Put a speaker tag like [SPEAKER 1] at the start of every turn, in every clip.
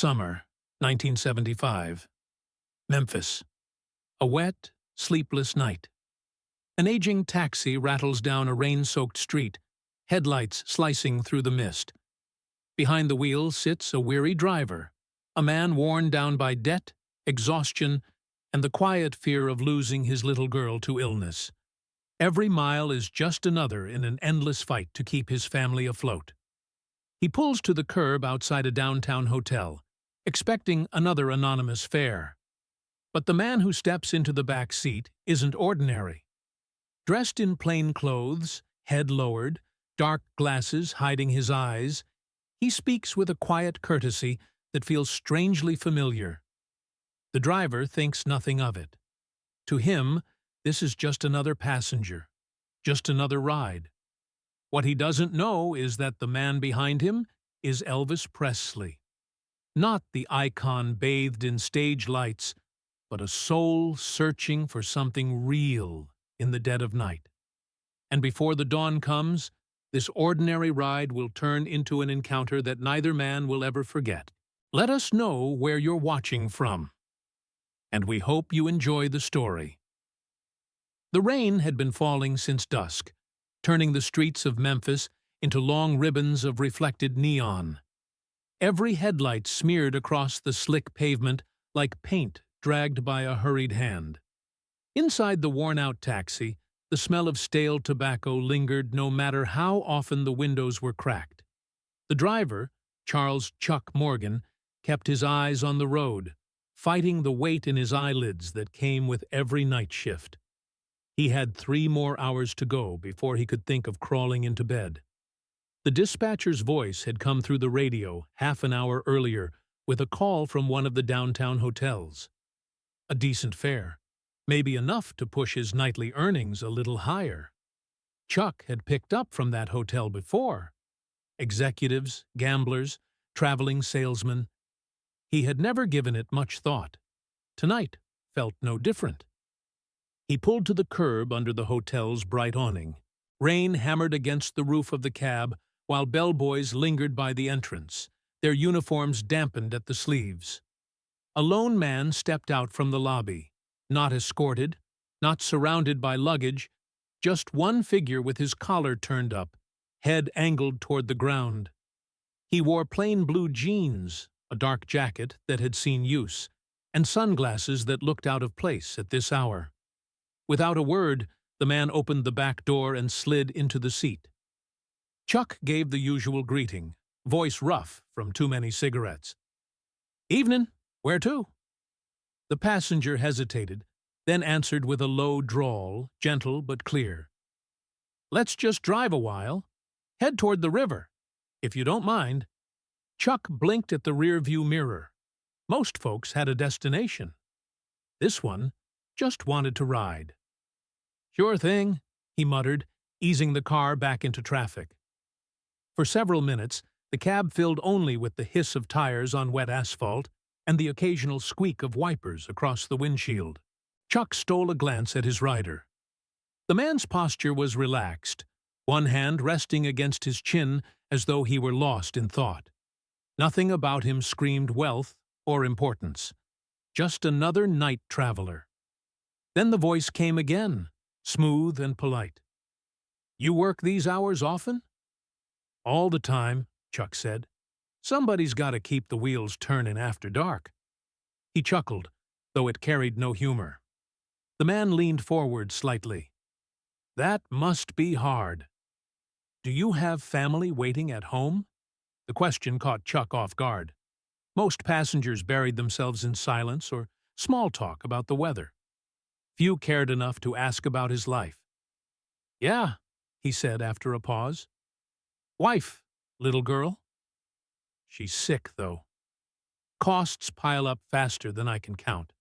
[SPEAKER 1] Summer, 1975. Memphis. A wet, sleepless night. An aging taxi rattles down a rain-soaked street, headlights slicing through the mist. Behind the wheel sits a weary driver, a man worn down by debt, exhaustion, and the quiet fear of losing his little girl to illness. Every mile is just another in an endless fight to keep his family afloat. He pulls to the curb outside a downtown hotel, expecting another anonymous fare. But the man who steps into the back seat isn't ordinary. Dressed in plain clothes, head lowered, dark glasses hiding his eyes, he speaks with a quiet courtesy that feels strangely familiar. The driver thinks nothing of it. To him, this is just another passenger, just another ride. What he doesn't know is that the man behind him is Elvis Presley. Not the icon bathed in stage lights, but a soul searching for something real in the dead of night. And before the dawn comes, this ordinary ride will turn into an encounter that neither man will ever forget. Let us know where you're watching from, and we hope you enjoy the story. The rain had been falling since dusk, turning the streets of Memphis into long ribbons of reflected neon. Every headlight smeared across the slick pavement like paint dragged by a hurried hand. Inside the worn-out taxi, the smell of stale tobacco lingered no matter how often the windows were cracked. The driver, Charles "Chuck" Morgan, kept his eyes on the road, fighting the weight in his eyelids that came with every night shift. He had 3 more hours to go before he could think of crawling into bed. The dispatcher's voice had come through the radio half an hour earlier with a call from one of the downtown hotels. A decent fare, maybe enough to push his nightly earnings a little higher. Chuck had picked up from that hotel before. Executives, gamblers, traveling salesmen. He had never given it much thought. Tonight felt no different. He pulled to the curb under the hotel's bright awning. Rain hammered against the roof of the cab while bellboys lingered by the entrance, their uniforms dampened at the sleeves. A lone man stepped out from the lobby, not escorted, not surrounded by luggage, just one figure with his collar turned up, head angled toward the ground. He wore plain blue jeans, a dark jacket that had seen use, and sunglasses that looked out of place at this hour. Without a word, the man opened the back door and slid into the seat. Chuck gave the usual greeting, voice rough from too many cigarettes. "Evening. Where to?" The passenger hesitated, then answered with a low drawl, gentle but clear. "Let's just drive a while. Head toward the river, if you don't mind." Chuck blinked at the rearview mirror. Most folks had a destination. This one just wanted to ride. "Sure thing," he muttered, easing the car back into traffic. For several minutes, the cab filled only with the hiss of tires on wet asphalt and the occasional squeak of wipers across the windshield. Chuck stole a glance at his rider. The man's posture was relaxed, one hand resting against his chin as though he were lost in thought. Nothing about him screamed wealth or importance. Just another night traveler. Then the voice came again, smooth and polite. "You work these hours often?" "All the time," Chuck said. "Somebody's got to keep the wheels turning after dark." He chuckled, though it carried no humor. The man leaned forward slightly. "That must be hard. Do you have family waiting at home?" The question caught Chuck off guard. Most passengers buried themselves in silence or small talk about the weather. Few cared enough to ask about his life. "Yeah," he said after a pause. "Wife, little girl. She's sick, though. Costs pile up faster than I can count.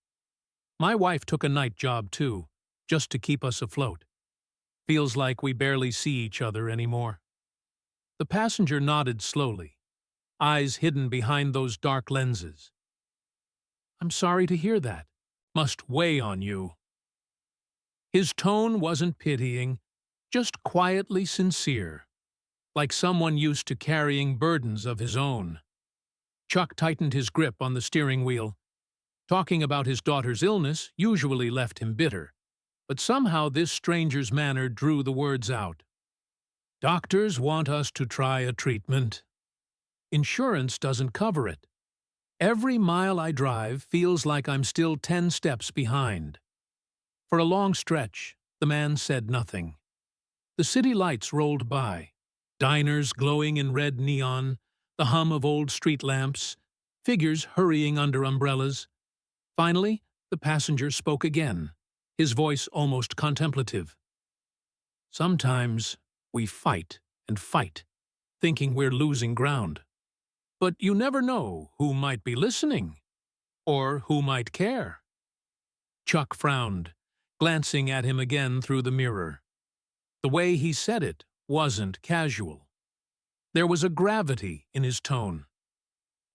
[SPEAKER 1] My wife took a night job, too, just to keep us afloat. Feels like we barely see each other anymore." The passenger nodded slowly, eyes hidden behind those dark lenses. "I'm sorry to hear that. Must weigh on you." His tone wasn't pitying, just quietly sincere, like someone used to carrying burdens of his own. Chuck tightened his grip on the steering wheel. Talking about his daughter's illness usually left him bitter, but somehow this stranger's manner drew the words out. Doctors want us to try a treatment. Insurance doesn't cover it. Every mile I drive feels like I'm still 10 steps behind. For a long stretch, the man said nothing. The city lights rolled by, diners glowing in red neon, the hum of old street lamps, figures hurrying under umbrellas. Finally, the passenger spoke again, his voice almost contemplative. Sometimes we fight and fight, thinking we're losing ground. But you never know who might be listening, or who might care. Chuck frowned, glancing at him again through the mirror. The way he said it wasn't casual. There was a gravity in his tone.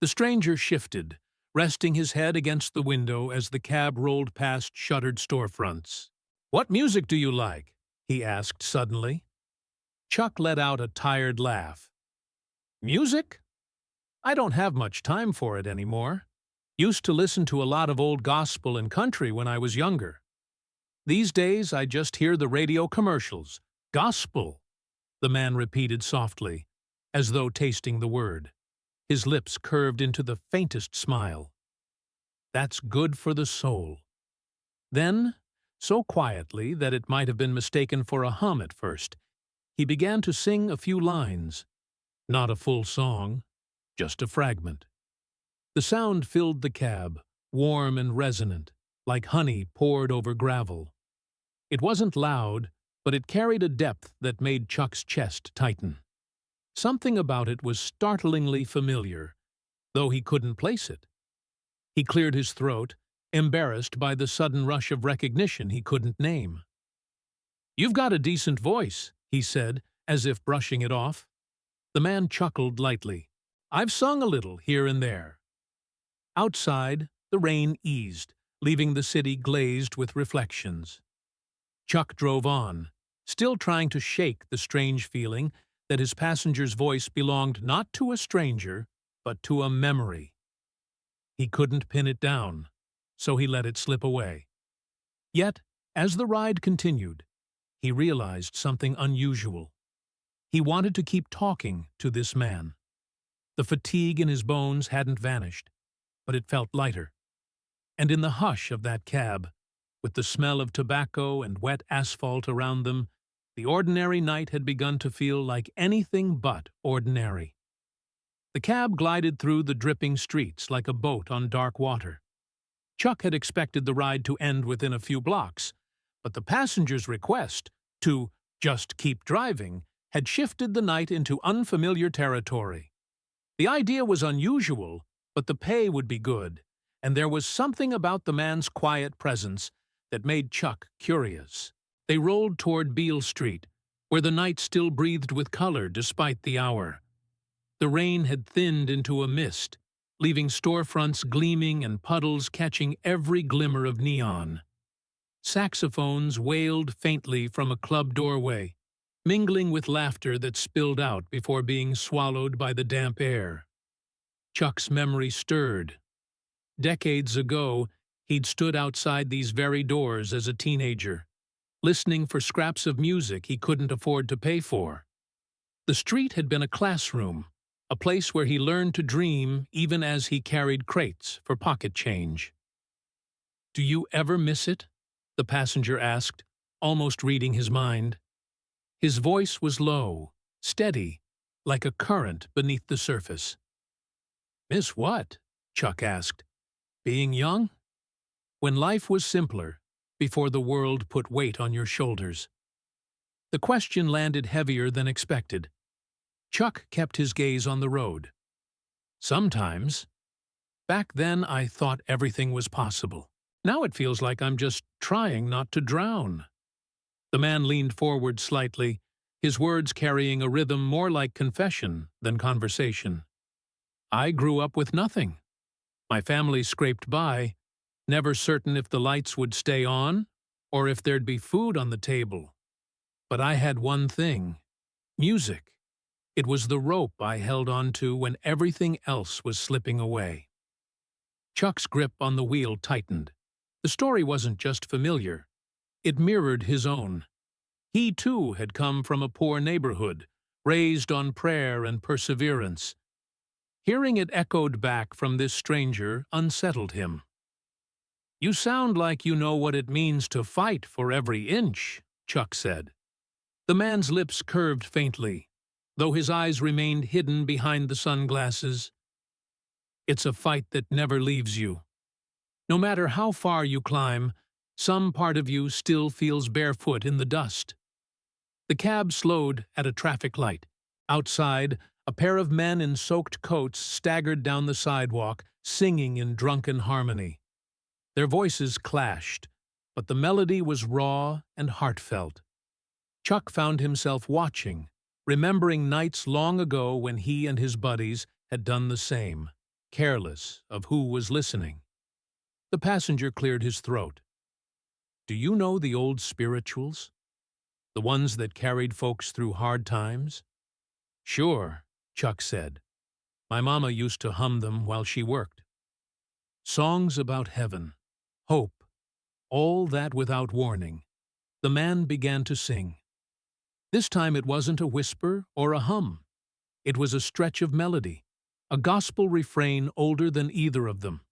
[SPEAKER 1] The stranger shifted, resting his head against the window as the cab rolled past shuttered storefronts. "What music do you like?" he asked suddenly. Chuck let out a tired laugh. "Music? I don't have much time for it anymore. Used to listen to a lot of old gospel and country when I was younger. These days I just hear the radio commercials. Gospel," the man repeated softly, as though tasting the word. His lips curved into the faintest smile. "That's good for the soul." Then, so quietly that it might have been mistaken for a hum at first, he began to sing a few lines. Not a full song, just a fragment. The sound filled the cab, warm and resonant, like honey poured over gravel. It wasn't loud, but it carried a depth that made Chuck's chest tighten. Something about it was startlingly familiar, though he couldn't place it. He cleared his throat, embarrassed by the sudden rush of recognition he couldn't name. "You've got a decent voice," he said, as if brushing it off. The man chuckled lightly. "I've sung a little here and there." Outside, the rain eased, leaving the city glazed with reflections. Chuck drove on, still trying to shake the strange feeling that his passenger's voice belonged not to a stranger, but to a memory. He couldn't pin it down, so he let it slip away. Yet, as the ride continued, he realized something unusual. He wanted to keep talking to this man. The fatigue in his bones hadn't vanished, but it felt lighter. And in the hush of that cab, with the smell of tobacco and wet asphalt around them, the ordinary night had begun to feel like anything but ordinary. The cab glided through the dripping streets like a boat on dark water. Chuck had expected the ride to end within a few blocks, but the passenger's request to just keep driving had shifted the night into unfamiliar territory. The idea was unusual, but the pay would be good, and there was something about the man's quiet presence that made Chuck curious. They rolled toward Beale Street, where the night still breathed with color despite the hour. The rain had thinned into a mist, leaving storefronts gleaming and puddles catching every glimmer of neon. Saxophones wailed faintly from a club doorway, mingling with laughter that spilled out before being swallowed by the damp air. Chuck's memory stirred. Decades ago, he'd stood outside these very doors as a teenager, listening for scraps of music he couldn't afford to pay for. The street had been a classroom, a place where he learned to dream even as he carried crates for pocket change. "Do you ever miss it?" the passenger asked, almost reading his mind. His voice was low, steady, like a current beneath the surface. "Miss what?" Chuck asked. "Being young? When life was simpler, before the world put weight on your shoulders." The question landed heavier than expected. Chuck kept his gaze on the road. "Sometimes. Back then I thought everything was possible. Now it feels like I'm just trying not to drown." The man leaned forward slightly, his words carrying a rhythm more like confession than conversation. "I grew up with nothing. My family scraped by, never certain if the lights would stay on or if there'd be food on the table. But I had one thing: music. It was the rope I held onto when everything else was slipping away. Chuck's grip on the wheel tightened. The story wasn't just familiar. It mirrored his own. He, too, had come from a poor neighborhood, raised on prayer and perseverance. Hearing it echoed back from this stranger unsettled him. "You sound like you know what it means to fight for every inch," Chuck said. The man's lips curved faintly, though his eyes remained hidden behind the sunglasses. "It's a fight that never leaves you. No matter how far you climb, some part of you still feels barefoot in the dust." The cab slowed at a traffic light. Outside, a pair of men in soaked coats staggered down the sidewalk, singing in drunken harmony. Their voices clashed, but the melody was raw and heartfelt. Chuck found himself watching, remembering nights long ago when he and his buddies had done the same, careless of who was listening. The passenger cleared his throat. "Do you know the old spirituals? The ones that carried folks through hard times?" "Sure," Chuck said. "My mama used to hum them while she worked. Songs about heaven, hope, all that without warning." The man began to sing. This time it wasn't a whisper or a hum. It was a stretch of melody, a gospel refrain older than either of them.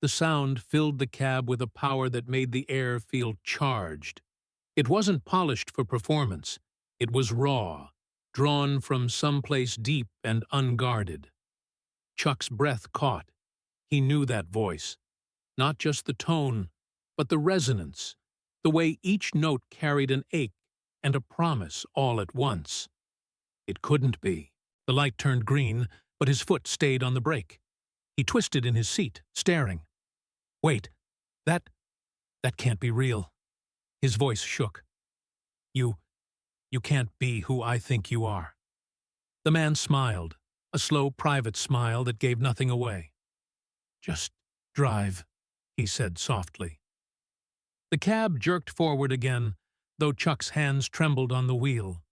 [SPEAKER 1] The sound filled the cab with a power that made the air feel charged. It wasn't polished for performance. It was raw, drawn from someplace deep and unguarded. Chuck's breath caught. He knew that voice. Not just the tone, but the resonance, the way each note carried an ache and a promise all at once. It couldn't be. The light turned green, but his foot stayed on the brake. He twisted in his seat, staring. "Wait, that can't be real." His voice shook. You can't be who I think you are." The man smiled, a slow, private smile that gave nothing away. "Just drive," he said softly. The cab jerked forward again, though Chuck's hands trembled on the wheel.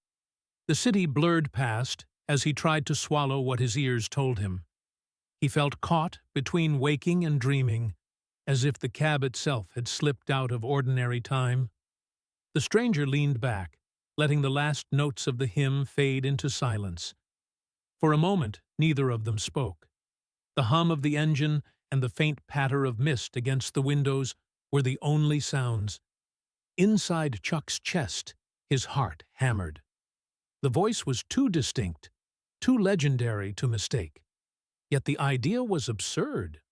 [SPEAKER 1] The city blurred past as he tried to swallow what his ears told him. He felt caught between waking and dreaming, as if the cab itself had slipped out of ordinary time. The stranger leaned back, letting the last notes of the hymn fade into silence. For a moment, neither of them spoke. The hum of the engine and the faint patter of mist against the windows were the only sounds. Inside Chuck's chest, his heart hammered. The voice was too distinct, too legendary to mistake. Yet the idea was absurd.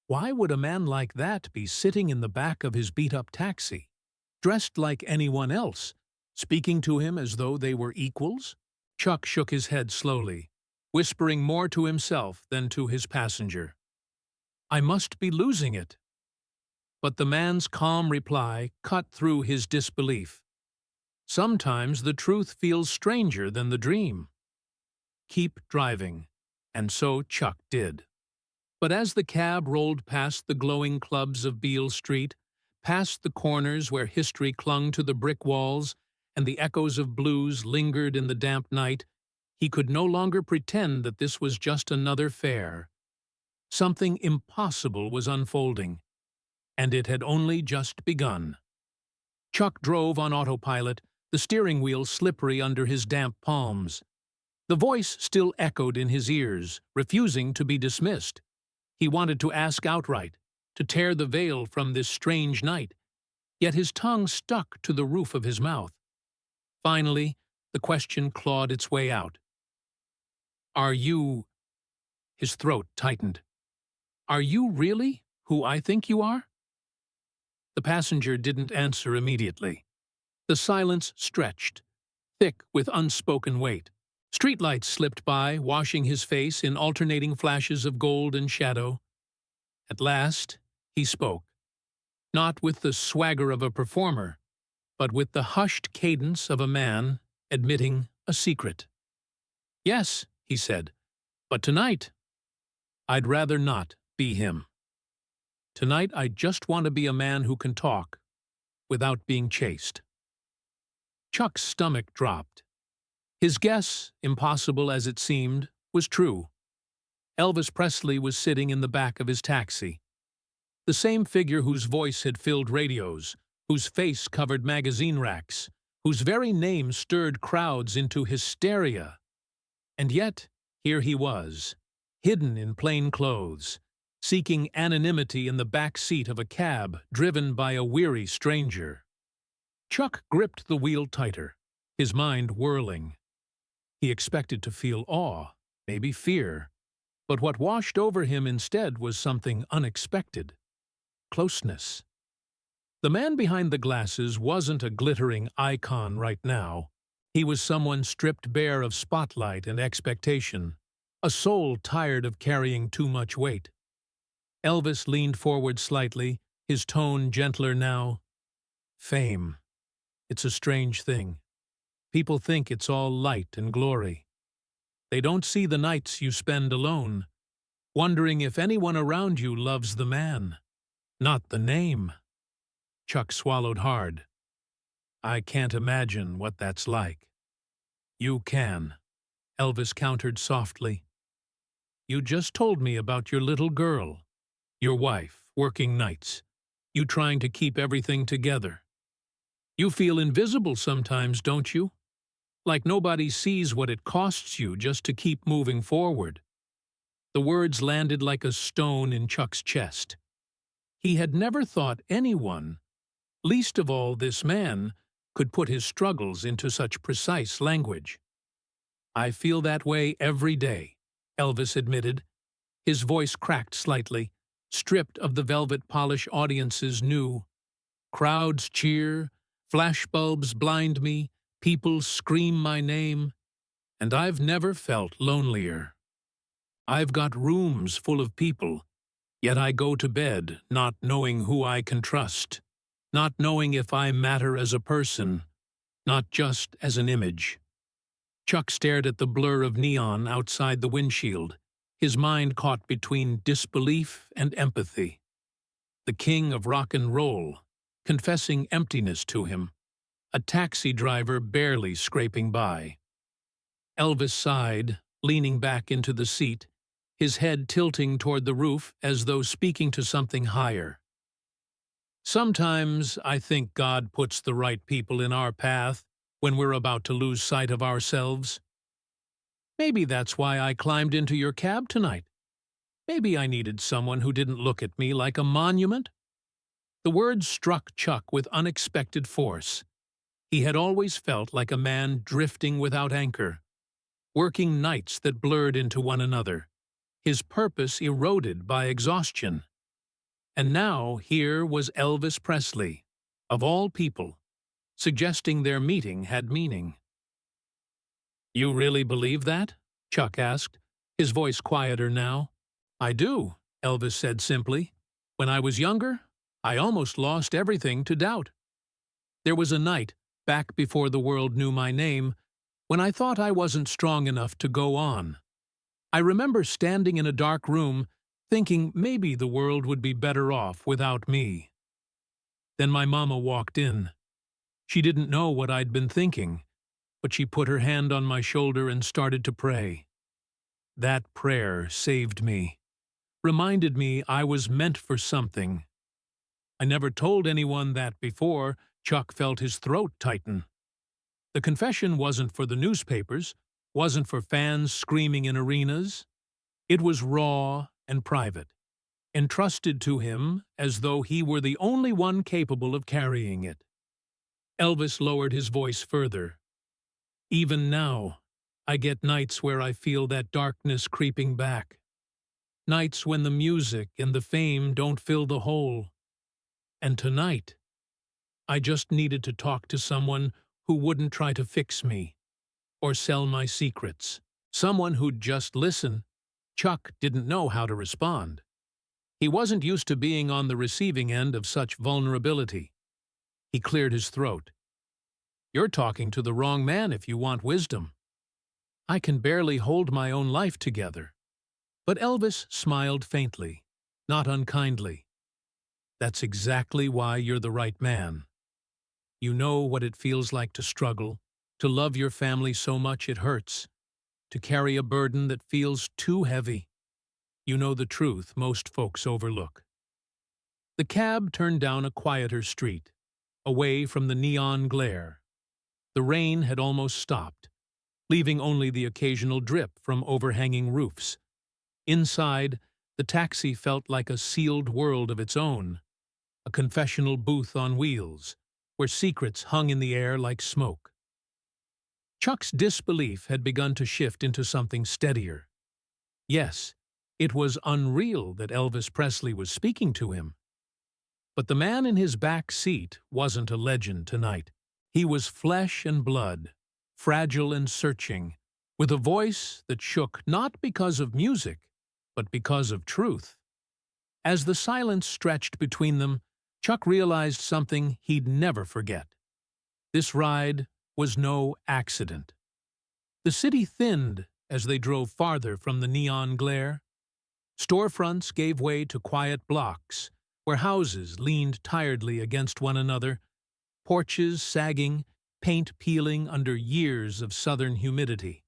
[SPEAKER 1] Why would a man like that be sitting in the back of his beat-up taxi, dressed like anyone else, speaking to him as though they were equals? Chuck shook his head slowly, whispering more to himself than to his passenger. "I must be losing it." But the man's calm reply cut through his disbelief. "Sometimes the truth feels stranger than the dream. Keep driving." And so Chuck did. But as the cab rolled past the glowing clubs of Beale Street, past the corners where history clung to the brick walls and the echoes of blues lingered in the damp night, he could no longer pretend that this was just another fare. Something impossible was unfolding, and it had only just begun. Chuck drove on autopilot, the steering wheel slippery under his damp palms. The voice still echoed in his ears, refusing to be dismissed. He wanted to ask outright, to tear the veil from this strange night, yet his tongue stuck to the roof of his mouth. Finally, the question clawed its way out. "Are you—" His throat tightened. "Are you really who I think you are?" The passenger didn't answer immediately. The silence stretched, thick with unspoken weight. Streetlights slipped by, washing his face in alternating flashes of gold and shadow. At last, he spoke, not with the swagger of a performer, but with the hushed cadence of a man admitting a secret. "Yes," he said, "but tonight, I'd rather not be him. Tonight I just want to be a man who can talk without being chased." Chuck's stomach dropped. His guess, impossible as it seemed, was true. Elvis Presley was sitting in the back of his taxi. The same figure whose voice had filled radios, whose face covered magazine racks, whose very name stirred crowds into hysteria. And yet, here he was, hidden in plain clothes, seeking anonymity in the back seat of a cab driven by a weary stranger. Chuck gripped the wheel tighter, his mind whirling. He expected to feel awe, maybe fear, but what washed over him instead was something unexpected: closeness. The man behind the glasses wasn't a glittering icon right now. He was someone stripped bare of spotlight and expectation, a soul tired of carrying too much weight. Elvis leaned forward slightly, his tone gentler now. Fame. It's a strange thing. People think it's all light and glory. They don't see the nights you spend alone, wondering if anyone around you loves the man, not the name. Chuck swallowed hard. I can't imagine what that's like. You can, Elvis countered softly. You just told me about your little girl, your wife, working nights, you trying to keep everything together. You feel invisible sometimes, don't you? Like nobody sees what it costs you just to keep moving forward. The words landed like a stone in Chuck's chest. He had never thought anyone, least of all this man, could put his struggles into such precise language. I feel that way every day, Elvis admitted. His voice cracked slightly, stripped of the velvet polish audiences knew. Crowds cheer, flashbulbs blind me, people scream my name, and I've never felt lonelier. I've got rooms full of people, yet I go to bed not knowing who I can trust, not knowing if I matter as a person, not just as an image. Chuck stared at the blur of neon outside the windshield, his mind caught between disbelief and empathy. The king of rock and roll, confessing emptiness to him, a taxi driver barely scraping by. Elvis sighed, leaning back into the seat, his head tilting toward the roof as though speaking to something higher. Sometimes I think God puts the right people in our path when we're about to lose sight of ourselves. Maybe that's why I climbed into your cab tonight. Maybe I needed someone who didn't look at me like a monument. The words struck Chuck with unexpected force. He had always felt like a man drifting without anchor, working nights that blurred into one another, his purpose eroded by exhaustion. And now here was Elvis Presley, of all people, suggesting their meeting had meaning. You really believe that? Chuck asked, his voice quieter now. I do, Elvis said simply. When I was younger, I almost lost everything to doubt. There was a night, back before the world knew my name, when I thought I wasn't strong enough to go on. I remember standing in a dark room, thinking maybe the world would be better off without me. Then my mama walked in. She didn't know what I'd been thinking, but she put her hand on my shoulder and started to pray. That prayer saved me, reminded me I was meant for something. I never told anyone that before. Chuck felt his throat tighten. The confession wasn't for the newspapers, wasn't for fans screaming in arenas. It was raw and private, entrusted to him as though he were the only one capable of carrying it. Elvis lowered his voice further. Even now, I get nights where I feel that darkness creeping back. Nights when the music and the fame don't fill the hole. And tonight, I just needed to talk to someone who wouldn't try to fix me or sell my secrets. Someone who'd just listen. Chuck didn't know how to respond. He wasn't used to being on the receiving end of such vulnerability. He cleared his throat. You're talking to the wrong man if you want wisdom. I can barely hold my own life together. But Elvis smiled faintly, not unkindly. That's exactly why you're the right man. You know what it feels like to struggle, To love your family so much it hurts. To carry a burden that feels too heavy. You know the truth most folks overlook. The cab turned down a quieter street, away from the neon glare. The rain had almost stopped, leaving only the occasional drip from overhanging roofs. Inside, the taxi felt like a sealed world of its own, a confessional booth on wheels, where secrets hung in the air like smoke. Chuck's disbelief had begun to shift into something steadier. Yes, it was unreal that Elvis Presley was speaking to him. But the man in his back seat wasn't a legend tonight. He was flesh and blood, fragile and searching, with a voice that shook not because of music, but because of truth. As the silence stretched between them, Chuck realized something he'd never forget. This ride was no accident. The city thinned as they drove farther from the neon glare. Storefronts gave way to quiet blocks, where houses leaned tiredly against one another, porches sagging, paint peeling under years of southern humidity.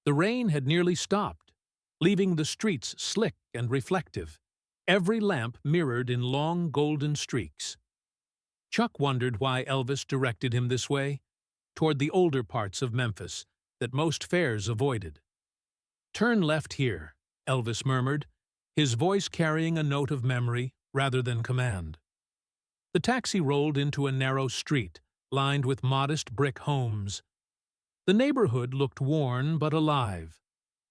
[SPEAKER 1] The rain had nearly stopped, leaving the streets slick and reflective, every lamp mirrored in long golden streaks. Chuck wondered why Elvis directed him this way, toward the older parts of Memphis that most fares avoided. "Turn left here," Elvis murmured, his voice carrying a note of memory rather than command. The taxi rolled into a narrow street, lined with modest brick homes. The neighborhood looked worn but alive,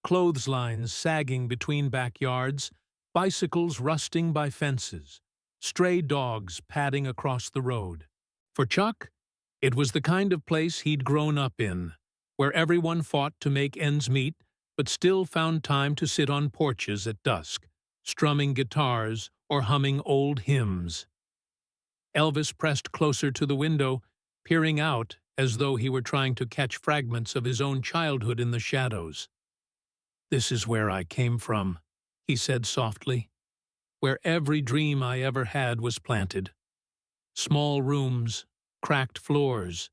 [SPEAKER 1] clotheslines sagging between backyards, bicycles rusting by fences, stray dogs padding across the road. For Chuck, it was the kind of place he'd grown up in, where everyone fought to make ends meet but still found time to sit on porches at dusk, strumming guitars or humming old hymns. Elvis pressed closer to the window, peering out as though he were trying to catch fragments of his own childhood in the shadows. "This is where I came from," he said softly, "where every dream I ever had was planted. Small rooms, cracked floors,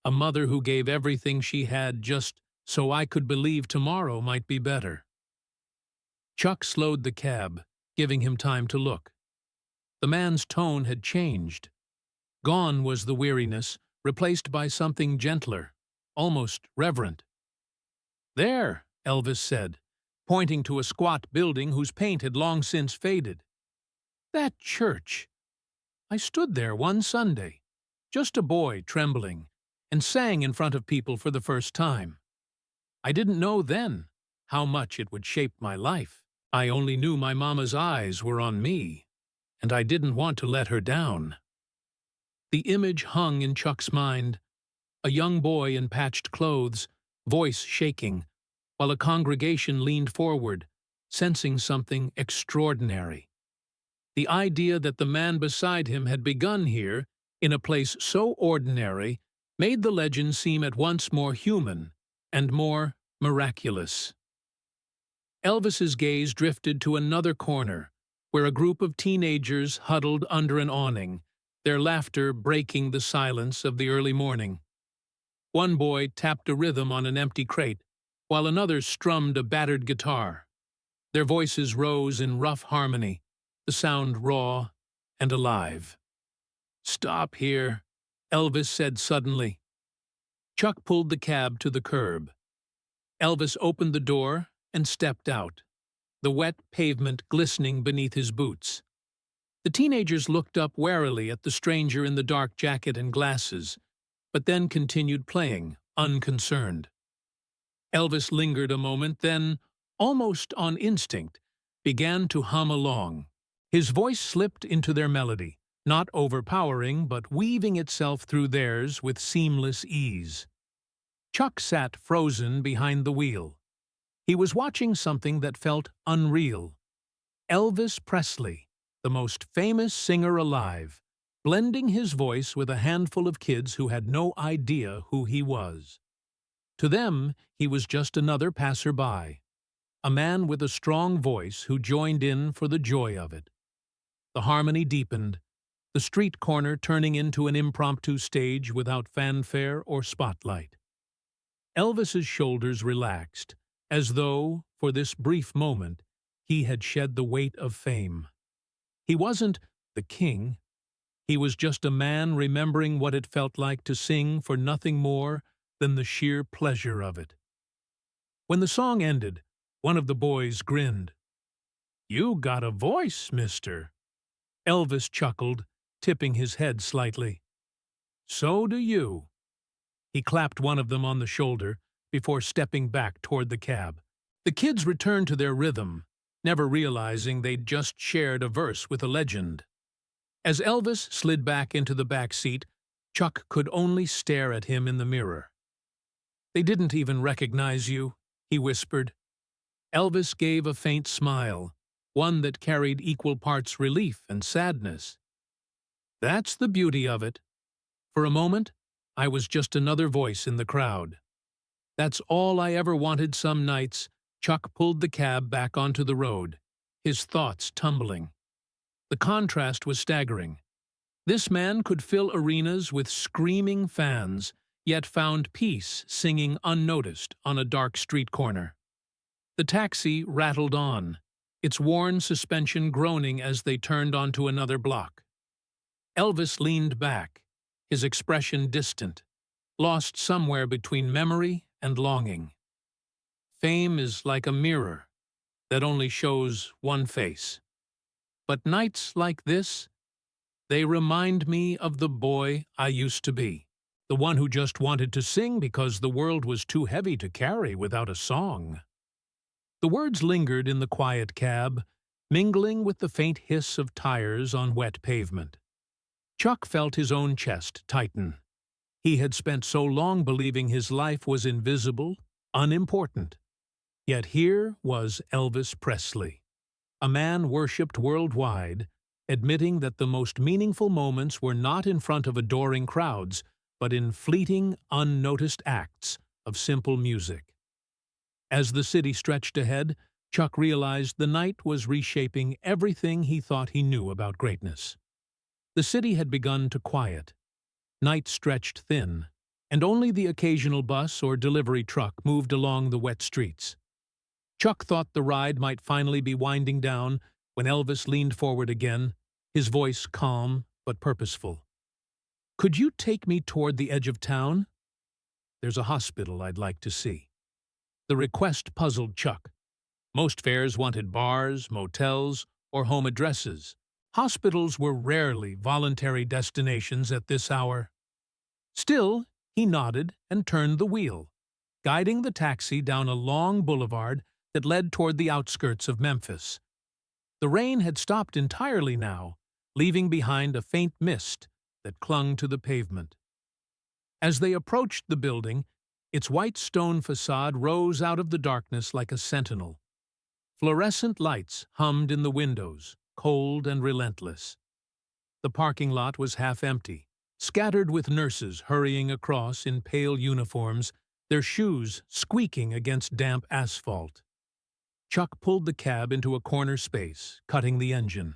[SPEAKER 1] a mother who gave everything she had just so I could believe tomorrow might be better." Chuck slowed the cab, giving him time to look. The man's tone had changed. Gone was the weariness, replaced by something gentler, almost reverent. "There," Elvis said, pointing to a squat building whose paint had long since faded. "That church. I stood there one Sunday, just a boy trembling, and sang in front of people for the first time. I didn't know then how much it would shape my life. I only knew my mama's eyes were on me, and I didn't want to let her down." The image hung in Chuck's mind, a young boy in patched clothes, voice shaking, while a congregation leaned forward, sensing something extraordinary. The idea that the man beside him had begun here, in a place so ordinary, made the legend seem at once more human and more miraculous. Elvis's gaze drifted to another corner, where a group of teenagers huddled under an awning, their laughter breaking the silence of the early morning. One boy tapped a rhythm on an empty crate, while another strummed a battered guitar. Their voices rose in rough harmony, the sound raw and alive. "Stop here," Elvis said suddenly. Chuck pulled the cab to the curb. Elvis opened the door and stepped out, the wet pavement glistening beneath his boots. The teenagers looked up warily at the stranger in the dark jacket and glasses, but then continued playing, unconcerned. Elvis lingered a moment, then, almost on instinct, began to hum along. His voice slipped into their melody, not overpowering but weaving itself through theirs with seamless ease. Chuck sat frozen behind the wheel. He was watching something that felt unreal. Elvis Presley, the most famous singer alive, blending his voice with a handful of kids who had no idea who he was. To them, he was just another passerby, a man with a strong voice who joined in for the joy of it. The harmony deepened, the street corner turning into an impromptu stage without fanfare or spotlight. Elvis's shoulders relaxed, as though, for this brief moment, he had shed the weight of fame. He wasn't the king. He was just a man remembering what it felt like to sing for nothing more than the sheer pleasure of it. When the song ended, one of the boys grinned. "You got a voice, mister." Elvis chuckled, tipping his head slightly. "So do you." He clapped one of them on the shoulder before stepping back toward the cab. The kids returned to their rhythm, never realizing they'd just shared a verse with a legend. As Elvis slid back into the back seat, Chuck could only stare at him in the mirror. "They didn't even recognize you," he whispered. Elvis gave a faint smile, one that carried equal parts relief and sadness. "That's the beauty of it. For a moment, I was just another voice in the crowd. That's all I ever wanted." Some nights, Chuck pulled the cab back onto the road, his thoughts tumbling. The contrast was staggering. This man could fill arenas with screaming fans, yet found peace singing unnoticed on a dark street corner. The taxi rattled on, its worn suspension groaning as they turned onto another block. Elvis leaned back, his expression distant, lost somewhere between memory and longing. Fame is like a mirror that only shows one face. But nights like this, they remind me of the boy I used to be, the one who just wanted to sing because the world was too heavy to carry without a song. The words lingered in the quiet cab, mingling with the faint hiss of tires on wet pavement. Chuck felt his own chest tighten. He had spent so long believing his life was invisible, unimportant. Yet here was Elvis Presley, a man worshipped worldwide, admitting that the most meaningful moments were not in front of adoring crowds, but in fleeting, unnoticed acts of simple music. As the city stretched ahead, Chuck realized the night was reshaping everything he thought he knew about greatness. The city had begun to quiet. Night stretched thin, and only the occasional bus or delivery truck moved along the wet streets. Chuck thought the ride might finally be winding down when Elvis leaned forward again, his voice calm but purposeful. "Could you take me toward the edge of town? There's a hospital I'd like to see." The request puzzled Chuck. Most fares wanted bars, motels, or home addresses. Hospitals were rarely voluntary destinations at this hour. Still, he nodded and turned the wheel, guiding the taxi down a long boulevard that led toward the outskirts of Memphis. The rain had stopped entirely now, leaving behind a faint mist that clung to the pavement. As they approached the building, its white stone facade rose out of the darkness like a sentinel. Fluorescent lights hummed in the windows, cold and relentless. The parking lot was half empty, scattered with nurses hurrying across in pale uniforms, their shoes squeaking against damp asphalt. Chuck pulled the cab into a corner space, cutting the engine.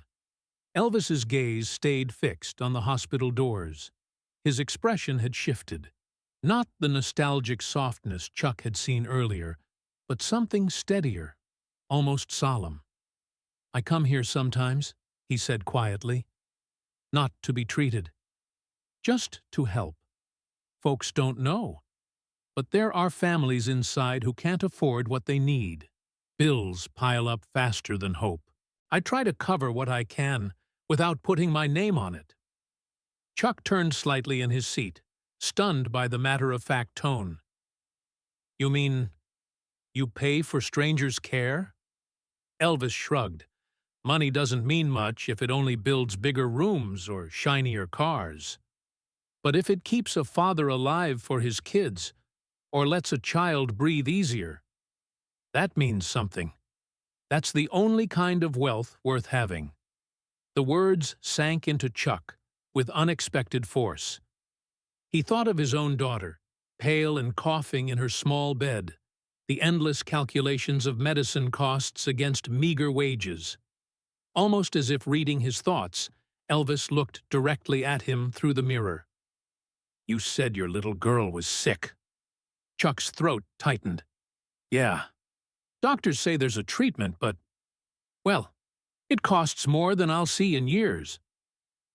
[SPEAKER 1] Elvis's gaze stayed fixed on the hospital doors. His expression had shifted. Not the nostalgic softness Chuck had seen earlier, but something steadier, almost solemn. "I come here sometimes," he said quietly. "Not to be treated. Just to help. Folks don't know. But there are families inside who can't afford what they need. Bills pile up faster than hope. I try to cover what I can without putting my name on it." Chuck turned slightly in his seat, stunned by the matter-of-fact tone. "You mean you pay for strangers' care?" Elvis shrugged. "Money doesn't mean much if it only builds bigger rooms or shinier cars. But if it keeps a father alive for his kids, or lets a child breathe easier, that means something. That's the only kind of wealth worth having." The words sank into Chuck with unexpected force. He thought of his own daughter, pale and coughing in her small bed, the endless calculations of medicine costs against meager wages. Almost as if reading his thoughts, Elvis looked directly at him through the mirror. "You said your little girl was sick." Chuck's throat tightened. "Yeah. Doctors say there's a treatment, but, well, it costs more than I'll see in years."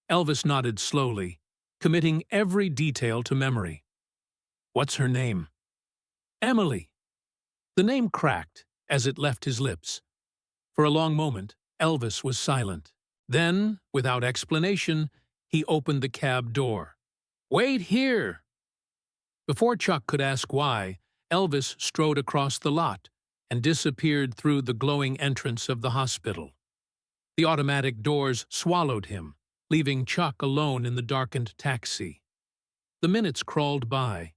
[SPEAKER 1] Elvis nodded slowly, committing every detail to memory. "What's her name?" "Emily." The name cracked as it left his lips. For a long moment, Elvis was silent. Then, without explanation, he opened the cab door. "Wait here!" Before Chuck could ask why, Elvis strode across the lot and disappeared through the glowing entrance of the hospital. The automatic doors swallowed him, leaving Chuck alone in the darkened taxi. The minutes crawled by.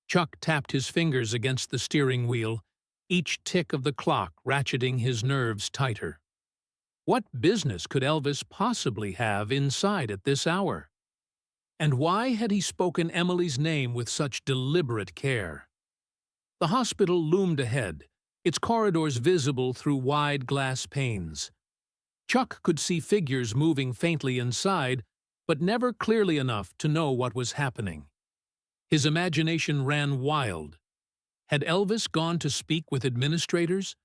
[SPEAKER 1] Chuck tapped his fingers against the steering wheel, each tick of the clock ratcheting his nerves tighter. What business could Elvis possibly have inside at this hour? And why had he spoken Emily's name with such deliberate care? The hospital loomed ahead, its corridors visible through wide glass panes. Chuck could see figures moving faintly inside, but never clearly enough to know what was happening. His imagination ran wild. Had Elvis gone to speak with administrators?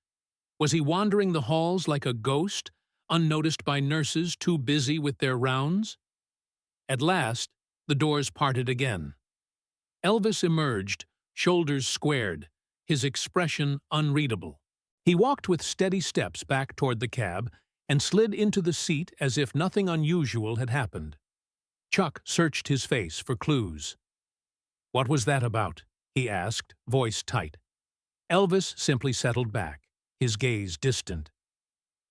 [SPEAKER 1] Was he wandering the halls like a ghost, unnoticed by nurses too busy with their rounds? At last, the doors parted again. Elvis emerged, shoulders squared, his expression unreadable. He walked with steady steps back toward the cab and slid into the seat as if nothing unusual had happened. Chuck searched his face for clues. "What was that about?" he asked, voice tight. Elvis simply settled back, his gaze distant.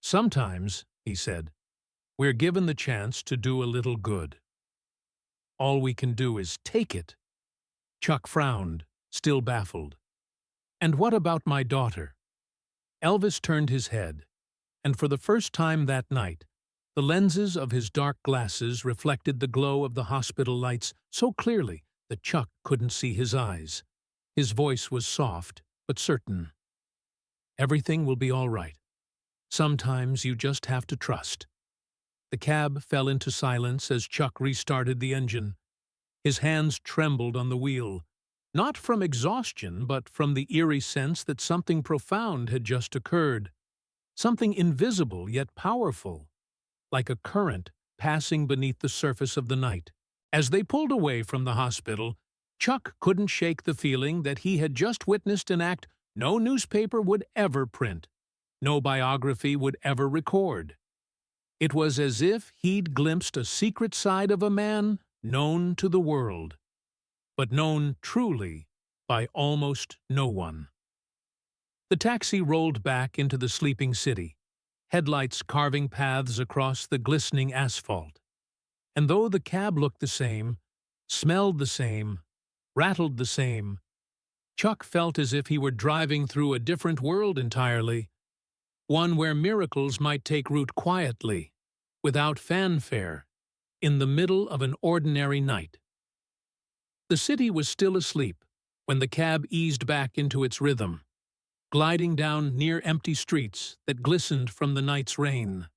[SPEAKER 1] "Sometimes," he said, "we're given the chance to do a little good. All we can do is take it." Chuck frowned, still baffled. "And what about my daughter?" Elvis turned his head, and for the first time that night, the lenses of his dark glasses reflected the glow of the hospital lights so clearly that Chuck couldn't see his eyes. His voice was soft, but certain. "Everything will be all right. Sometimes you just have to trust." The cab fell into silence as Chuck restarted the engine. His hands trembled on the wheel, not from exhaustion, but from the eerie sense that something profound had just occurred. Something invisible yet powerful, like a current passing beneath the surface of the night. As they pulled away from the hospital, Chuck couldn't shake the feeling that he had just witnessed an act no newspaper would ever print, no biography would ever record. It was as if he'd glimpsed a secret side of a man known to the world, but known truly by almost no one. The taxi rolled back into the sleeping city, headlights carving paths across the glistening asphalt. And though the cab looked the same, smelled the same, rattled the same, Chuck felt as if he were driving through a different world entirely, one where miracles might take root quietly, without fanfare, in the middle of an ordinary night. The city was still asleep when the cab eased back into its rhythm, gliding down near empty streets that glistened from the night's rain.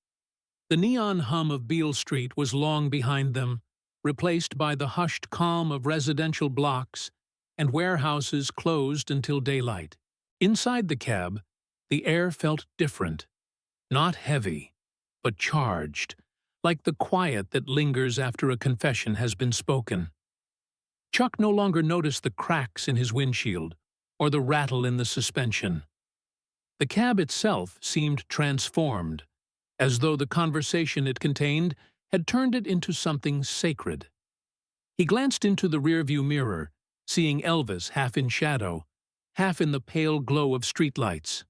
[SPEAKER 1] The neon hum of Beale Street was long behind them, replaced by the hushed calm of residential blocks and warehouses closed until daylight. Inside the cab, the air felt different, not heavy, but charged, like the quiet that lingers after a confession has been spoken. Chuck no longer noticed the cracks in his windshield or the rattle in the suspension. The cab itself seemed transformed, as though the conversation it contained had turned it into something sacred. He glanced into the rearview mirror, seeing Elvis half in shadow, half in the pale glow of streetlights.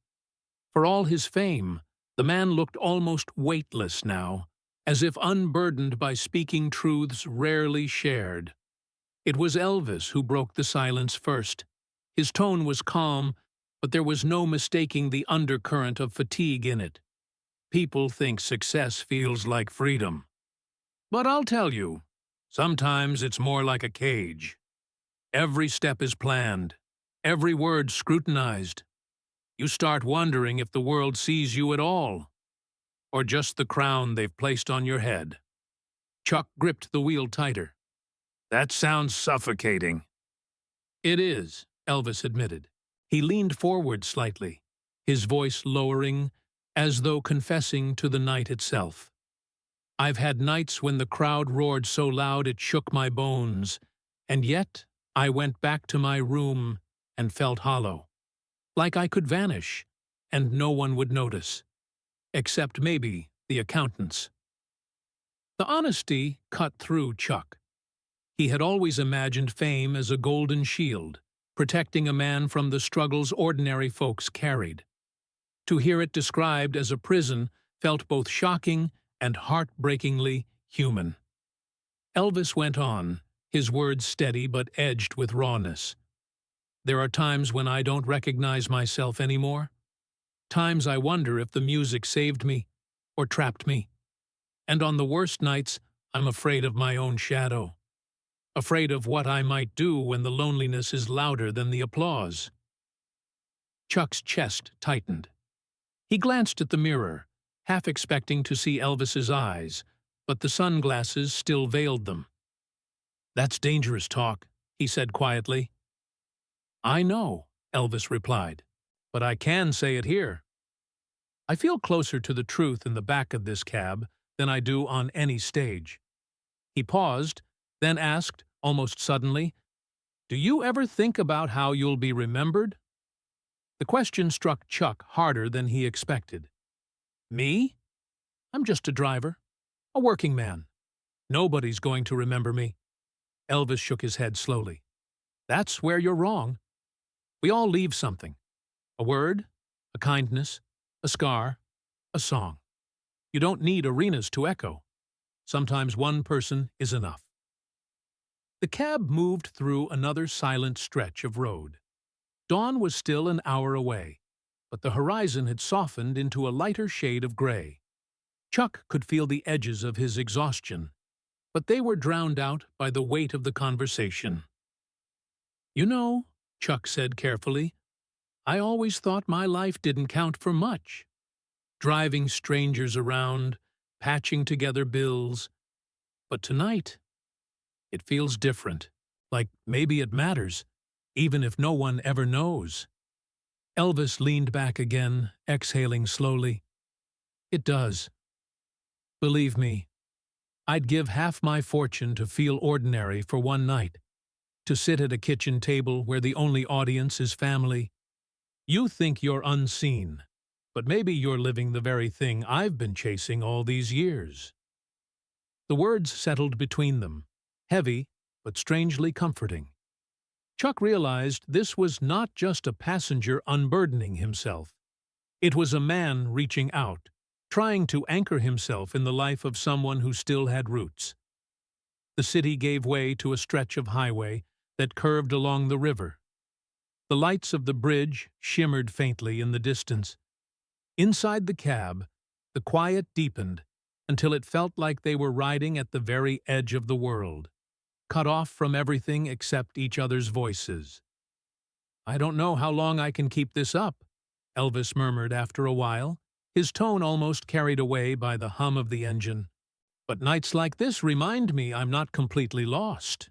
[SPEAKER 1] For all his fame, the man looked almost weightless now, as if unburdened by speaking truths rarely shared. It was Elvis who broke the silence first. His tone was calm, but there was no mistaking the undercurrent of fatigue in it. "People think success feels like freedom. But I'll tell you, sometimes it's more like a cage. Every step is planned, every word scrutinized. You start wondering if the world sees you at all, or just the crown they've placed on your head." Chuck gripped the wheel tighter. That sounds suffocating. It is, Elvis admitted. He leaned forward slightly, his voice lowering, as though confessing to the night itself. I've had nights when the crowd roared so loud it shook my bones, and yet I went back to my room and felt hollow, like I could vanish, and no one would notice, except maybe the accountants. The honesty cut through Chuck. He had always imagined fame as a golden shield, protecting a man from the struggles ordinary folks carried. To hear it described as a prison felt both shocking and heartbreakingly human. Elvis went on, his words steady but edged with rawness. There are times when I don't recognize myself anymore. Times I wonder if the music saved me or trapped me. And on the worst nights, I'm afraid of my own shadow. Afraid of what I might do when the loneliness is louder than the applause. Chuck's chest tightened. He glanced at the mirror, half expecting to see Elvis's eyes, but the sunglasses still veiled them. That's dangerous talk, he said quietly. I know, Elvis replied, but I can say it here. I feel closer to the truth in the back of this cab than I do on any stage. He paused, then asked, almost suddenly, Do you ever think about how you'll be remembered? The question struck Chuck harder than he expected. Me? I'm just a driver, a working man. Nobody's going to remember me. Elvis shook his head slowly. That's where you're wrong. We all leave something. A word, a kindness, a scar, a song. You don't need arenas to echo. Sometimes one person is enough. The cab moved through another silent stretch of road. Dawn was still an hour away, but the horizon had softened into a lighter shade of gray. Chuck could feel the edges of his exhaustion, but they were drowned out by the weight of the conversation. You know, Chuck said carefully, I always thought my life didn't count for much. Driving strangers around, patching together bills. But tonight, it feels different, like maybe it matters, even if no one ever knows. Elvis leaned back again, exhaling slowly. It does. Believe me, I'd give half my fortune to feel ordinary for one night, to sit at a kitchen table where the only audience is family. You think you're unseen, but maybe you're living the very thing I've been chasing all these years. The words settled between them, heavy but strangely comforting. Chuck realized this was not just a passenger unburdening himself. It was a man reaching out, trying to anchor himself in the life of someone who still had roots. The city gave way to a stretch of highway that curved along the river. The lights of the bridge shimmered faintly in the distance. Inside the cab, the quiet deepened until it felt like they were riding at the very edge of the world, cut off from everything except each other's voices. I don't know how long I can keep this up, Elvis murmured after a while, his tone almost carried away by the hum of the engine. But nights like this remind me I'm not completely lost.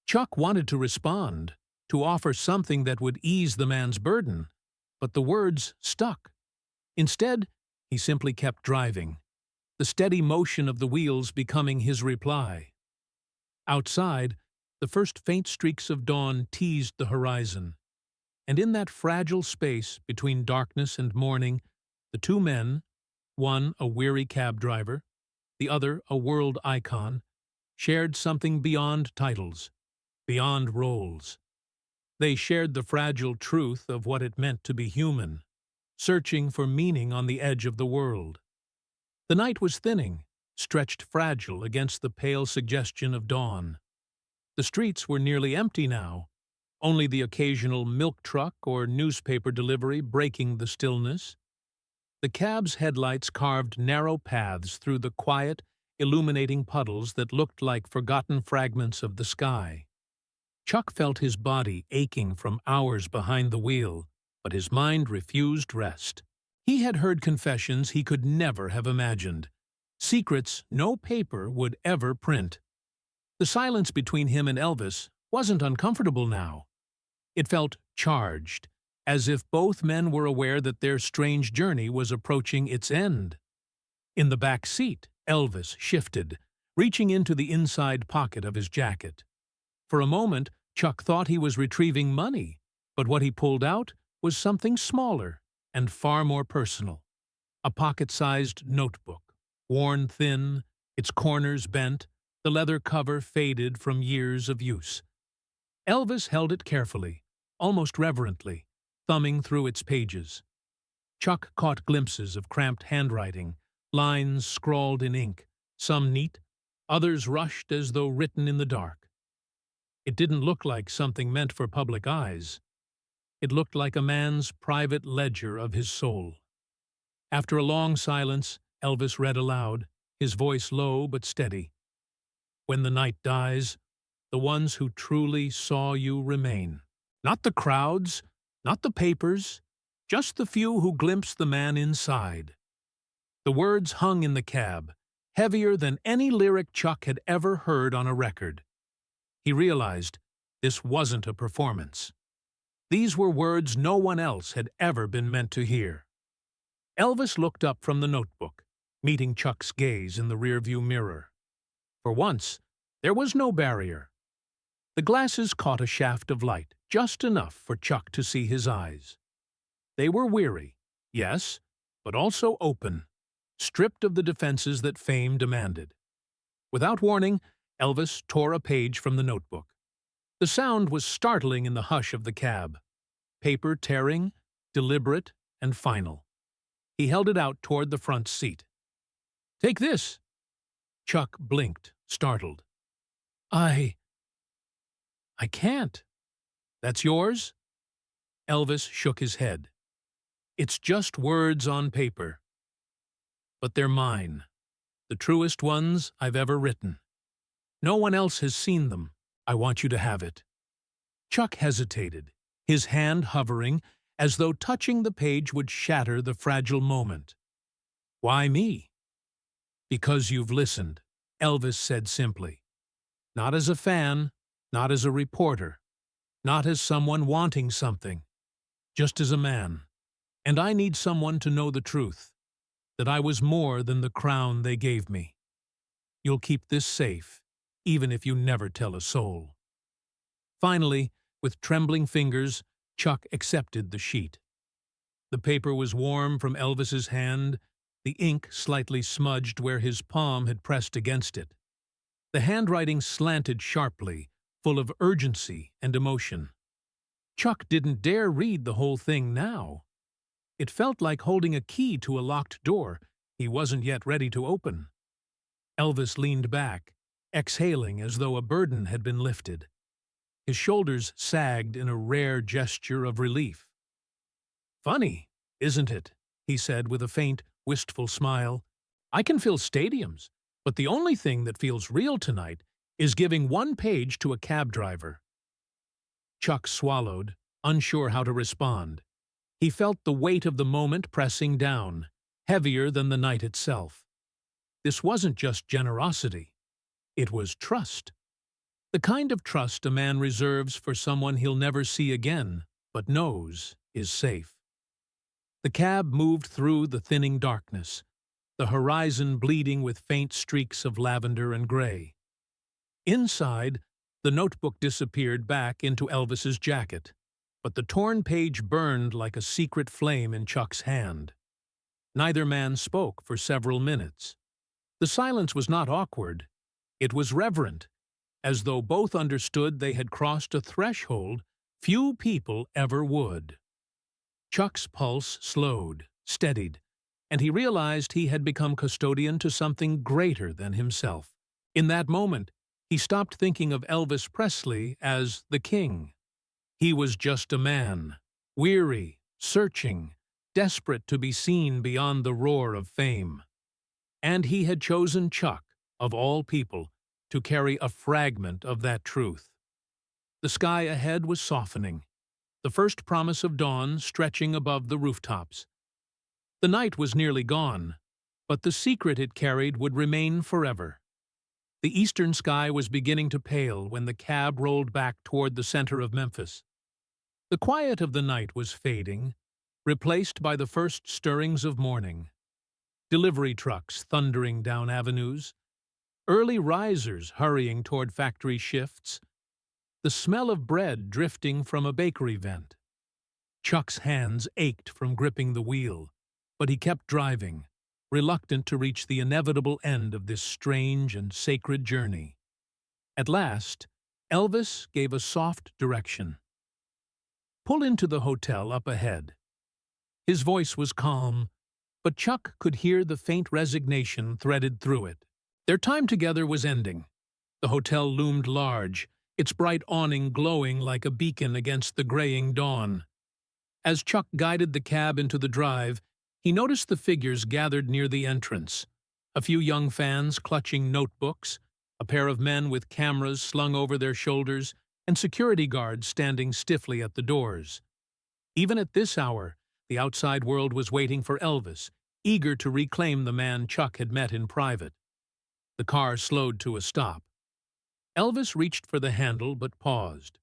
[SPEAKER 1] Chuck wanted to respond, to offer something that would ease the man's burden, but the words stuck. Instead, he simply kept driving, the steady motion of the wheels becoming his reply. Outside, the first faint streaks of dawn teased the horizon, and in that fragile space between darkness and morning, the two men, one a weary cab driver, the other a world icon, shared something beyond titles, beyond roles. They shared the fragile truth of what it meant to be human, searching for meaning on the edge of the world. The night was thinning, stretched fragile against the pale suggestion of dawn. The streets were nearly empty now, only the occasional milk truck or newspaper delivery breaking the stillness. The cab's headlights carved narrow paths through the quiet, illuminating puddles that looked like forgotten fragments of the sky. Chuck felt his body aching from hours behind the wheel, but his mind refused rest. He had heard confessions he could never have imagined, secrets no paper would ever print. The silence between him and Elvis wasn't uncomfortable now. It felt charged, as if both men were aware that their strange journey was approaching its end. In the back seat, Elvis shifted, reaching into the inside pocket of his jacket. For a moment, Chuck thought he was retrieving money, but what he pulled out was something smaller and far more personal. A pocket-sized notebook, worn thin, its corners bent, the leather cover faded from years of use. Elvis held it carefully, almost reverently, thumbing through its pages. Chuck caught glimpses of cramped handwriting, lines scrawled in ink, some neat, others rushed as though written in the dark. It didn't look like something meant for public eyes. It looked like a man's private ledger of his soul. After a long silence, Elvis read aloud, his voice low but steady. "When the night dies, the ones who truly saw you remain. Not the crowds, not the papers, just the few who glimpsed the man inside." The words hung in the cab, heavier than any lyric Chuck had ever heard on a record. He realized this wasn't a performance. These were words no one else had ever been meant to hear. Elvis looked up from the notebook, meeting Chuck's gaze in the rearview mirror. For once, there was no barrier. The glasses caught a shaft of light, just enough for Chuck to see his eyes. They were weary, yes, but also open, stripped of the defenses that fame demanded. Without warning, Elvis tore a page from the notebook. The sound was startling in the hush of the cab. Paper tearing, deliberate, and final. He held it out toward the front seat. "Take this." Chuck blinked, startled. I can't." "That's yours?" Elvis shook his head. "It's just words on paper. But they're mine, the truest ones I've ever written. No one else has seen them. I want you to have it." Chuck hesitated, his hand hovering, as though touching the page would shatter the fragile moment. "Why me?" "Because you've listened," Elvis said simply. "Not as a fan, not as a reporter, not as someone wanting something, just as a man. And I need someone to know the truth, that I was more than the crown they gave me. You'll keep this safe, even if you never tell a soul." Finally, with trembling fingers, Chuck accepted the sheet. The paper was warm from Elvis's hand, the ink slightly smudged where his palm had pressed against it. The handwriting slanted sharply, full of urgency and emotion. Chuck didn't dare read the whole thing now. It felt like holding a key to a locked door he wasn't yet ready to open. Elvis leaned back, exhaling as though a burden had been lifted. His shoulders sagged in a rare gesture of relief. "Funny, isn't it?" he said with a faint, wistful smile. "I can fill stadiums, but the only thing that feels real tonight is giving one page to a cab driver." Chuck swallowed, unsure how to respond. He felt the weight of the moment pressing down, heavier than the night itself. This wasn't just generosity. It was trust. The kind of trust a man reserves for someone he'll never see again, but knows is safe. The cab moved through the thinning darkness, the horizon bleeding with faint streaks of lavender and gray. Inside, the notebook disappeared back into Elvis's jacket, but the torn page burned like a secret flame in Chuck's hand. Neither man spoke for several minutes. The silence was not awkward. It was reverent, as though both understood they had crossed a threshold few people ever would. Chuck's pulse slowed, steadied, and he realized he had become custodian to something greater than himself. In that moment, he stopped thinking of Elvis Presley as the king. He was just a man, weary, searching, desperate to be seen beyond the roar of fame. And he had chosen Chuck, of all people, to carry a fragment of that truth. The sky ahead was softening, the first promise of dawn stretching above the rooftops. The night was nearly gone, But the secret it carried would remain forever. The eastern sky was beginning to pale when the cab rolled back toward the center of Memphis. The quiet of the night was fading, replaced by the first stirrings of morning. Delivery trucks thundering down avenues, early risers hurrying toward factory shifts, the smell of bread drifting from a bakery vent. Chuck's hands ached from gripping the wheel, but he kept driving, reluctant to reach the inevitable end of this strange and sacred journey. At last, Elvis gave a soft direction. "Pull into the hotel up ahead." His voice was calm, but Chuck could hear the faint resignation threaded through it. Their time together was ending. The hotel loomed large, its bright awning glowing like a beacon against the graying dawn. As Chuck guided the cab into the drive, he noticed the figures gathered near the entrance. A few young fans clutching notebooks, a pair of men with cameras slung over their shoulders, and security guards standing stiffly at the doors. Even at this hour, the outside world was waiting for Elvis, eager to reclaim the man Chuck had met in private. The car slowed to a stop. Elvis reached for the handle but paused.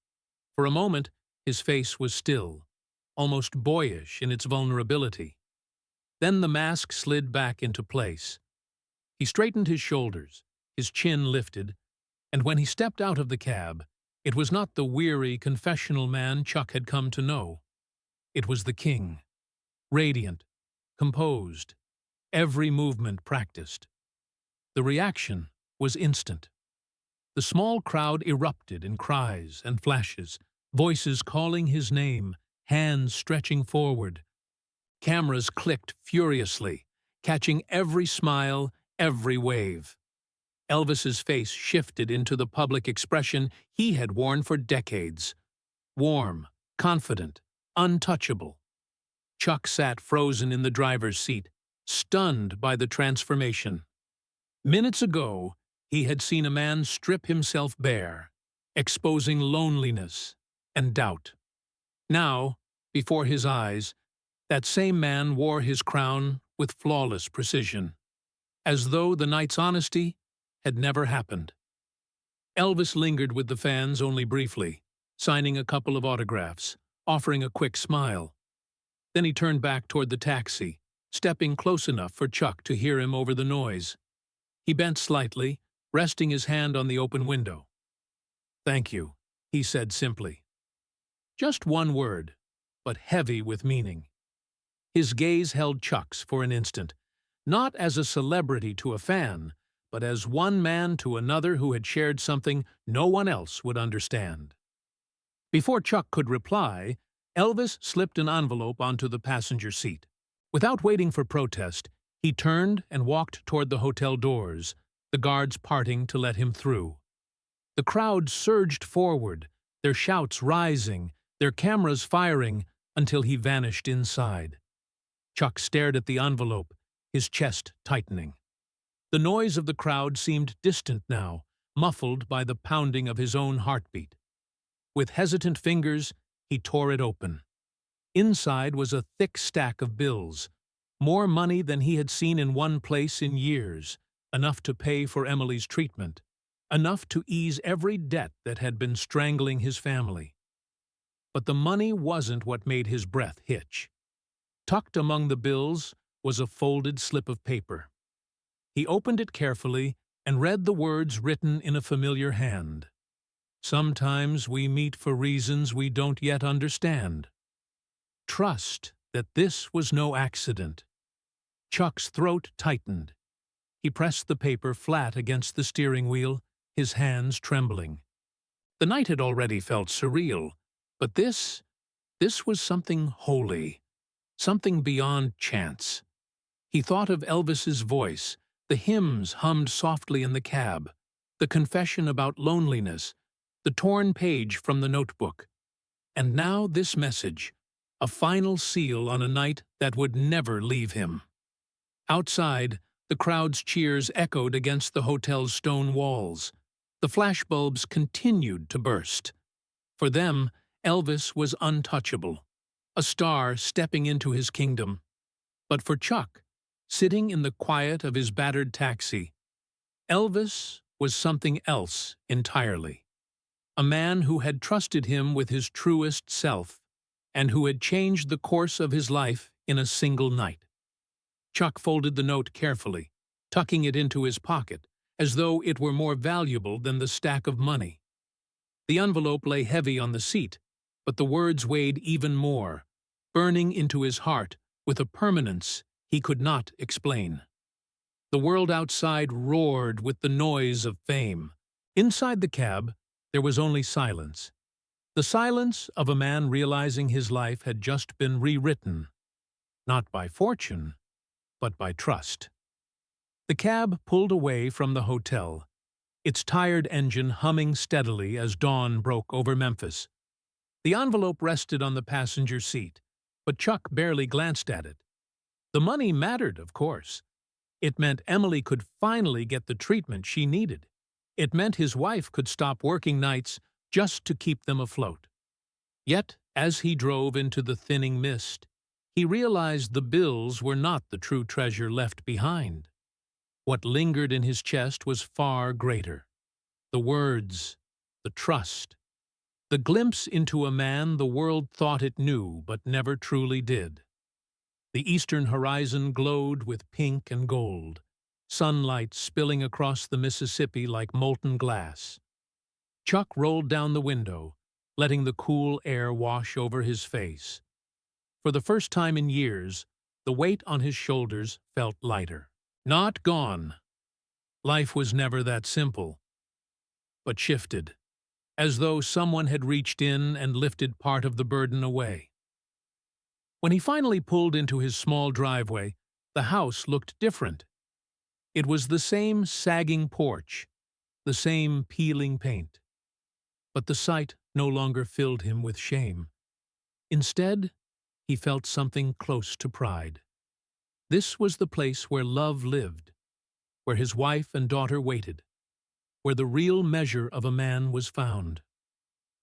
[SPEAKER 1] For a moment, his face was still, almost boyish in its vulnerability. Then the mask slid back into place. He straightened his shoulders, his chin lifted, and when he stepped out of the cab, it was not the weary, confessional man Chuck had come to know. It was the king, radiant, composed, every movement practiced. The reaction was instant. The small crowd erupted in cries and flashes, voices calling his name, hands stretching forward. Cameras clicked furiously, catching every smile, every wave. Elvis's face shifted into the public expression he had worn for decades. Warm, confident, untouchable. Chuck sat frozen in the driver's seat, stunned by the transformation. Minutes ago, he had seen a man strip himself bare, exposing loneliness and doubt. Now, before his eyes, that same man wore his crown with flawless precision, as though the night's honesty had never happened. Elvis lingered with the fans only briefly, signing a couple of autographs, offering a quick smile. Then he turned back toward the taxi, stepping close enough for Chuck to hear him over the noise. He bent slightly, resting his hand on the open window. "Thank you," he said simply. Just one word, but heavy with meaning. His gaze held Chuck's for an instant, not as a celebrity to a fan, but as one man to another who had shared something no one else would understand. Before Chuck could reply, Elvis slipped an envelope onto the passenger seat. Without waiting for protest, he turned and walked toward the hotel doors, the guards parting to let him through. The crowd surged forward, their shouts rising, their cameras firing, until he vanished inside. Chuck stared at the envelope, his chest tightening. The noise of the crowd seemed distant now, muffled by the pounding of his own heartbeat. With hesitant fingers, he tore it open. Inside was a thick stack of bills, more money than he had seen in one place in years, enough to pay for Emily's treatment, enough to ease every debt that had been strangling his family. But the money wasn't what made his breath hitch. Tucked among the bills was a folded slip of paper. He opened it carefully and read the words written in a familiar hand. "Sometimes we meet for reasons we don't yet understand. Trust that this was no accident." Chuck's throat tightened. He pressed the paper flat against the steering wheel, his hands trembling. The night had already felt surreal, but this was something holy, something beyond chance. He thought of Elvis's voice, the hymns hummed softly in the cab, the confession about loneliness, the torn page from the notebook. And now this message, a final seal on a night that would never leave him. Outside, the crowd's cheers echoed against the hotel's stone walls. The flashbulbs continued to burst. For them, Elvis was untouchable, a star stepping into his kingdom. But for Chuck, sitting in the quiet of his battered taxi. Elvis was something else entirely. A man who had trusted him with his truest self, and who had changed the course of his life in a single night. Chuck folded the note carefully, tucking it into his pocket, as though it were more valuable than the stack of money. The envelope lay heavy on the seat, but the words weighed even more, burning into his heart with a permanence he could not explain. The world outside roared with the noise of fame. Inside the cab, there was only silence. The silence of a man realizing his life had just been rewritten, not by fortune, but by trust. The cab pulled away from the hotel, its tired engine humming steadily as dawn broke over Memphis. The envelope rested on the passenger seat, but Chuck barely glanced at it. The money mattered, of course. It meant Emily could finally get the treatment she needed. It meant his wife could stop working nights just to keep them afloat. Yet, as he drove into the thinning mist, he realized the bills were not the true treasure left behind. What lingered in his chest was far greater. The words, the trust, the glimpse into a man the world thought it knew but never truly did. The eastern horizon glowed with pink and gold, sunlight spilling across the Mississippi like molten glass. Chuck rolled down the window, letting the cool air wash over his face. For the first time in years, the weight on his shoulders felt lighter. Not gone. Life was never that simple, but shifted, as though someone had reached in and lifted part of the burden away. When he finally pulled into his small driveway, the house looked different. It was the same sagging porch, the same peeling paint. But the sight no longer filled him with shame. Instead, he felt something close to pride. This was the place where love lived, where his wife and daughter waited, where the real measure of a man was found.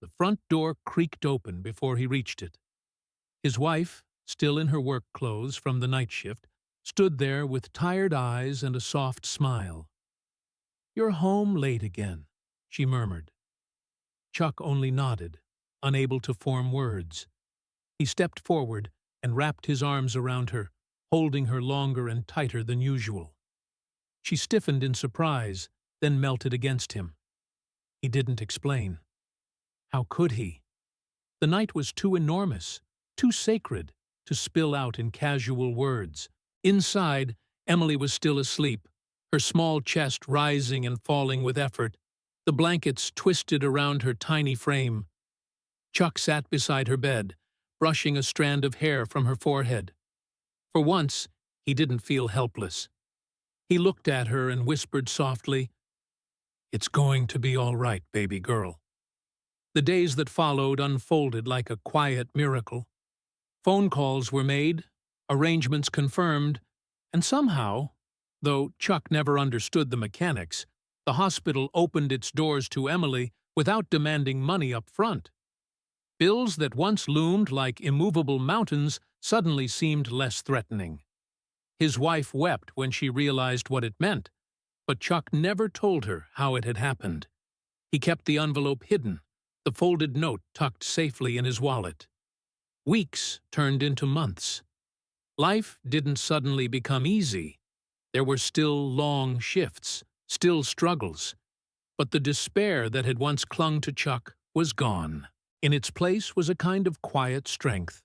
[SPEAKER 1] The front door creaked open before he reached it. His wife, still in her work clothes from the night shift, stood there with tired eyes and a soft smile. "You're home late again," she murmured. Chuck only nodded, unable to form words. He stepped forward and wrapped his arms around her, holding her longer and tighter than usual. She stiffened in surprise, then melted against him. He didn't explain. How could he? The night was too enormous, too sacred, to spill out in casual words. Inside, Emily was still asleep, her small chest rising and falling with effort, the blankets twisted around her tiny frame. Chuck sat beside her bed, brushing a strand of hair from her forehead. For once, he didn't feel helpless. He looked at her and whispered softly, "It's going to be all right, baby girl." The days that followed unfolded like a quiet miracle. Phone calls were made, arrangements confirmed, and somehow, though Chuck never understood the mechanics, the hospital opened its doors to Emily without demanding money up front. Bills that once loomed like immovable mountains suddenly seemed less threatening. His wife wept when she realized what it meant, but Chuck never told her how it had happened. He kept the envelope hidden, the folded note tucked safely in his wallet. Weeks turned into months. Life didn't suddenly become easy. There were still long shifts, still struggles, but the despair that had once clung to Chuck was gone. In its place was a kind of quiet strength,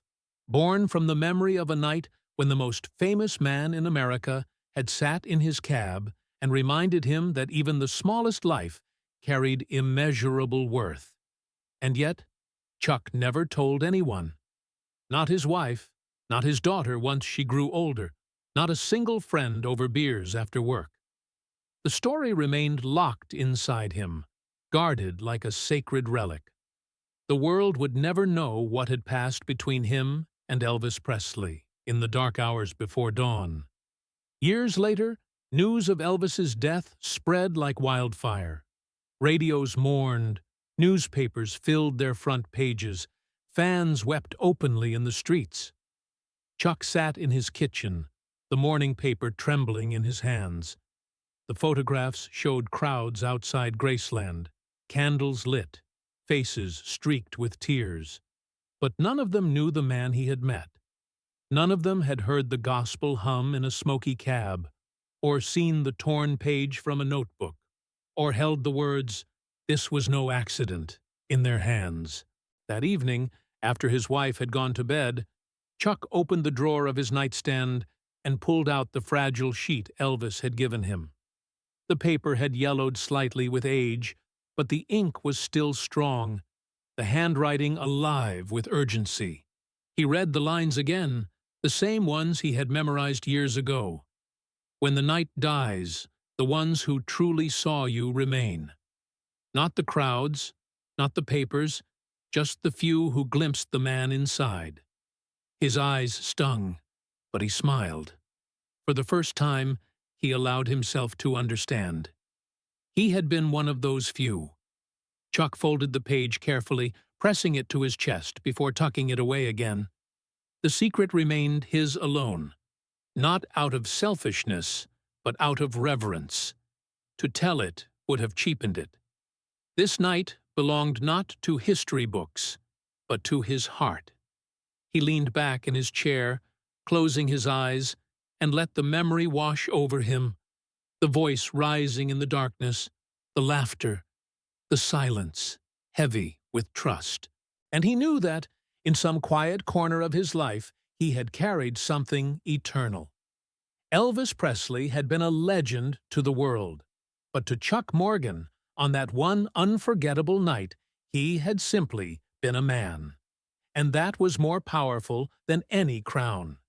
[SPEAKER 1] born from the memory of a night when the most famous man in America had sat in his cab and reminded him that even the smallest life carried immeasurable worth. And yet, Chuck never told anyone. Not his wife, not his daughter once she grew older, not a single friend over beers after work. The story remained locked inside him, guarded like a sacred relic. The world would never know what had passed between him and Elvis Presley in the dark hours before dawn. Years later, news of Elvis's death spread like wildfire. Radios mourned, newspapers filled their front pages, fans wept openly in the streets. Chuck sat in his kitchen, the morning paper trembling in his hands. The photographs showed crowds outside Graceland, candles lit, faces streaked with tears. But none of them knew the man he had met. None of them had heard the gospel hum in a smoky cab, or seen the torn page from a notebook, or held the words, "This was no accident," in their hands. That evening, after his wife had gone to bed, Chuck opened the drawer of his nightstand and pulled out the fragile sheet Elvis had given him. The paper had yellowed slightly with age, but the ink was still strong, the handwriting alive with urgency. He read the lines again, the same ones he had memorized years ago. "When the night dies, the ones who truly saw you remain. Not the crowds, not the papers, just the few who glimpsed the man inside." His eyes stung, but he smiled. For the first time, he allowed himself to understand. He had been one of those few. Chuck folded the page carefully, pressing it to his chest before tucking it away again. The secret remained his alone, not out of selfishness, but out of reverence. To tell it would have cheapened it. This night belonged not to history books, but to his heart. He leaned back in his chair, closing his eyes, and let the memory wash over him, the voice rising in the darkness, the laughter, the silence, heavy with trust. And he knew that, in some quiet corner of his life, he had carried something eternal. Elvis Presley had been a legend to the world, but to Chuck Morgan, on that one unforgettable night, he had simply been a man. And that was more powerful than any crown.